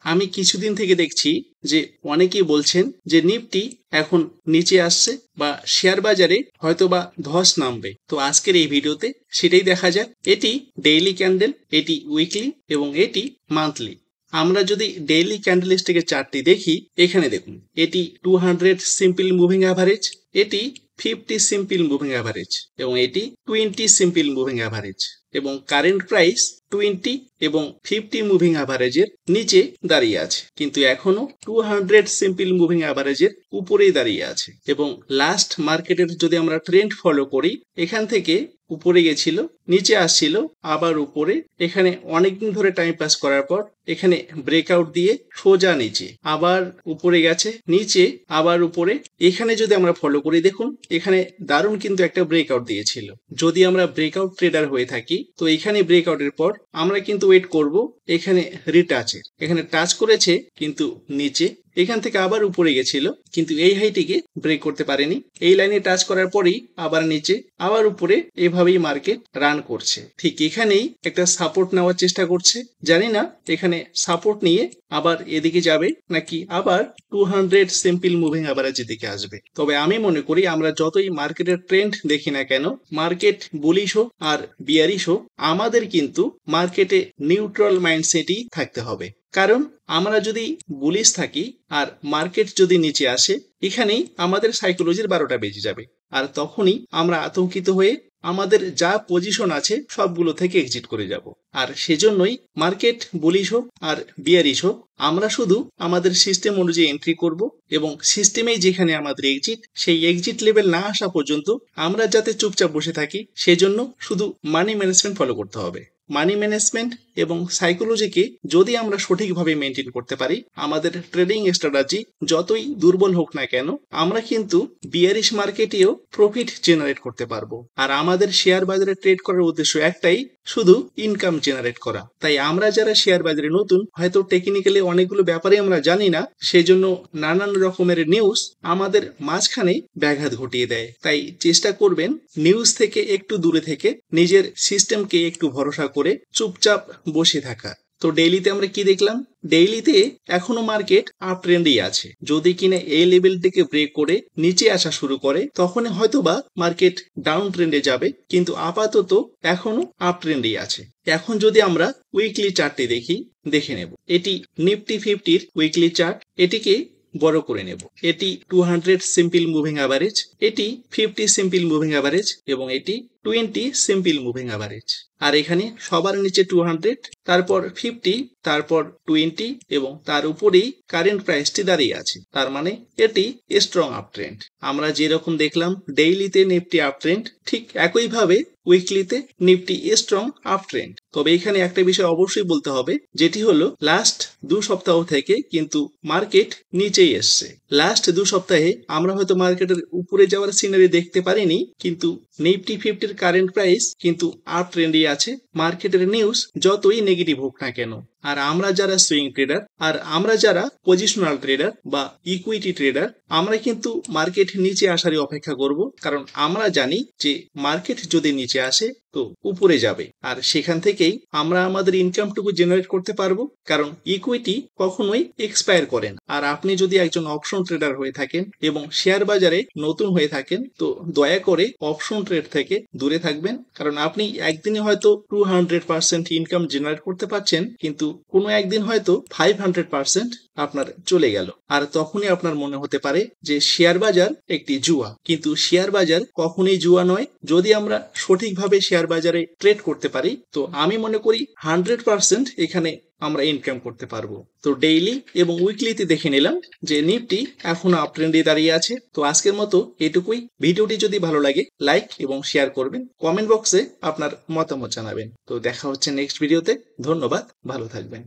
আমি কিছুদিন থেকে দেখছি যে অনেকেই বলছেন যে নিফটি এখন নিচে আসছে বা শেয়ার বাজারে হয়তোবা ধস নামবে। তো আজকের এই ভিডিওতে সেটাই দেখা যাক। এটি ডেইলি ক্যান্ডেল, এটি উইকলি এবং এটি মান্থলি। আমরা যদি ডেইলি ক্যান্ডেলস্টিকের চার্টটি দেখি, এখানে দেখুন এটি 200 সিম্পল মুভিং অ্যাভারেজ, এটি 50 সিম্পল মুভিং অ্যাভারেজ এবং এটি 20 সিম্পল মুভিং অ্যাভারেজ এবং কারেন্ট প্রাইস 20 এবং 50 মুভিং অ্যাভারেজের নিচে দাঁড়িয়ে আছে, কিন্তু এখনো 200 সিম্পল মুভিং অ্যাভারেজের উপরেই দাঁড়িয়ে আছে। এবং লাস্ট মার্কেটের যদি আমরা ট্রেন্ড ফলো করি, এখান থেকে উপরে গেছিল, নিচে আসছিল, আবার উপরে, এখানে অনেকদিন ধরে টাইম পাস করার পর এখানে ব্রেকআউট দিয়ে সোজা নিচে, আবার উপরে গেছে, নিচে, আবার উপরে। এখানে যদি আমরা ফলো করি, দেখুন এখানে দারুণ কিন্তু একটা ব্রেকআউট দিয়েছিল। যদি আমরা ব্রেকআউট ট্রেডার হয়ে থাকি, তো এখানে ব্রেকআউটের পর আমরা কিন্তু ওয়েট করব এখানে রিটাচের। এখানে টাচ করেছে কিন্তু নিচে, এখান থেকে আবার উপরে গেছিল, কিন্তু এই হাইটিকে ব্রেক করতে পারেনি। এই লাইনে টাচ করার পরেই আবার নিচে, আবার উপরে, এভাবেই মার্কেট রান করছে। ঠিক এখানেই একটা সাপোর্ট নেওয়ার চেষ্টা করছে। জানি না এখানে সাপোর্ট নিয়ে আবার এদিকে যাবে নাকি আবার 200 সিম্পল মুভিং অ্যাভারেজের দিকে আসবে। তবে আমি মনে করি আমরা যতই মার্কেটের ট্রেন্ড দেখি না কেন, মার্কেট বুলিশ হোক আর বিয়ারিশ হোক, আমাদের কিন্তু মার্কেটে নিউট্রাল মাইন্ডসেটই থাকতে হবে। কারণ আমরা যদি বুলিশ থাকি আর মার্কেট যদি নিচে আসে, এখানেই আমাদের সাইকোলজির 12টা বেজে যাবে। আর তখনই আমরা আতঙ্কিত হয়ে আমাদের যা পজিশন আছে সবগুলো থেকে এক্সিট করে যাব। আর সেজন্যই মার্কেট বুলিশ হোক আর বিয়ারিশ হোক, আমরা শুধু আমাদের সিস্টেম অনুযায়ী এন্ট্রি করব এবং সিস্টেমেই যেখানে আমাদের এক্সিট, সেই এক্সিট লেভেল না আসা পর্যন্ত আমরা যাতে চুপচাপ বসে থাকি, সেজন্য শুধু মানি ম্যানেজমেন্ট ফলো করতে হবে। মানি ম্যানেজমেন্ট এবং সাইকোলজিকে যদি আমরা সঠিকভাবে মেনটেন করতে পারি, আমাদের ট্রেডিং স্ট্র্যাটেজি যতই দুর্বল হোক না কেন, আমরা কিন্তু বিয়ারিশ মার্কেটেও প্রফিট জেনারেট করতে পারবো। আর আমাদের শেয়ার বাজারে ট্রেড করার উদ্দেশ্য একটাই, শুধু ইনকাম জেনারেট করা। তাই আমরা যারা শেয়ার বাজারে নতুন, হয়তো টেকনিক্যালি অনেকগুলো ব্যাপারে আমরা জানি না, সেজন্য নানান রকমের নিউজ আমাদের মাঝখানে ব্যাঘাত ঘটিয়ে দেয়। তাই চেষ্টা করবেন নিউজ থেকে একটু দূরে থেকে নিজের সিস্টেমকে একটু ভরসা করে চুপচাপ বসে থাকা। তো ডেইলিতে আমরা কি দেখলাম? ডেইলিতে এখনো মার্কেট আপ ট্রেন্ডেই আছে। যদি কিনা এই লেভেলটিকে ব্রেক করে নিচে আসা শুরু করে, তখন হয়তোবা মার্কেট ডাউন ট্রেন্ডে যাবে, কিন্তু আপাতত এখনো আপ ট্রেন্ডেই আছে। এখন যদি আমরা উইকলি চার্টটি দেখে নেব। এটি নিফটি 50-র উইকলি চার্ট। এটিকে বড় করে নেব। এটি 200 সিম্পল মুভিং অ্যাভারেজ, এটি 50 সিম্পল মুভিং অ্যাভারেজ এবং এটি 20 সিম্পল মুভিং অ্যাভারেজ। আর এখানে সবার নিচে 200, তারপর 50, তারপর 20 এবং তার উপরেই কারেন্ট প্রাইসটি দাঁড়িয়ে আছে। তার মানে এটি স্ট্রং আপ ট্রেন্ড। আমরা যেরকম দেখলাম ডেইলিতে নিফটি আপ ট্রেন্ড, ঠিক একইভাবে উইকলিতে নিফটি স্ট্রং আপ ট্রেন্ড। তবে এখানে একটা বিষয় অবশ্যই বলতে হবে, যেটি হলো লাস্ট 2 সপ্তাহ থেকে কিন্তু মার্কেট নিচেই এসছে। লাস্ট 2 সপ্তাহে আমরা হয়তো মার্কেটের উপরে যাওয়ার সিনারি দেখতে পারিনি, কিন্তু নিফটি 50-র কারেন্ট প্রাইস কিন্তু আপ ট্রেন্ডই আছে। মার্কেটের নিউজ যতই নেগেটিভ হোক না কেন, আর আমরা যারা সুইং ট্রেডার আর আমরা যারা পজিশনাল ট্রেডার বা ইকুইটি ট্রেডার, আমরা কিন্তু মার্কেট নিচে আসারই অপেক্ষা করব। কারণ আমরা জানি যে মার্কেট যদি নিচে আসে তো উপরে যাবে, আর সেখান থেকেই আমরা আমাদের ইনকামটুকু জেনারেট করতে পারবো। কারণ ইকুইটি কখনোই এক্সপায়ার করে না। আর আপনি যদি একজন অপশন ট্রেডার হয়ে থাকেন এবং শেয়ার বাজারে নতুন হয়ে থাকেন, তো দয়া করে অপশন ট্রেড থেকে দূরে থাকবেন। কারণ আপনি একদিনে হয়তো 200% ইনকাম জেনারেট করতে পারছেন, কিন্তু কোনো একদিন হয়তো 500% আপনার চলে গেল। আর তখনই আপনার মনে হতে পারে যে শেয়ার বাজার একটি জুয়া। কিন্তু শেয়ার বাজার কখনোই জুয়া নয়। যদি আমরা সঠিকভাবে শেয়ার বাজারে ট্রেড করতে পারি, তো আমি মনে করি 100% এখানে আমরা ইনকাম করতে পারবো। তো ডেইলি এবং উইকলিতে দেখে নিলাম যে নিফটি এখনো আপ ট্রেন্ডে দাঁড়িয়ে আছে। তো আজকের মতো এটুকুই। ভিডিওটি যদি ভালো লাগে লাইক এবং শেয়ার করবেন, কমেন্ট বক্সে আপনার মতামত জানাবেন। তো দেখা হচ্ছে নেক্সট ভিডিওতে। ধন্যবাদ, ভালো থাকবেন।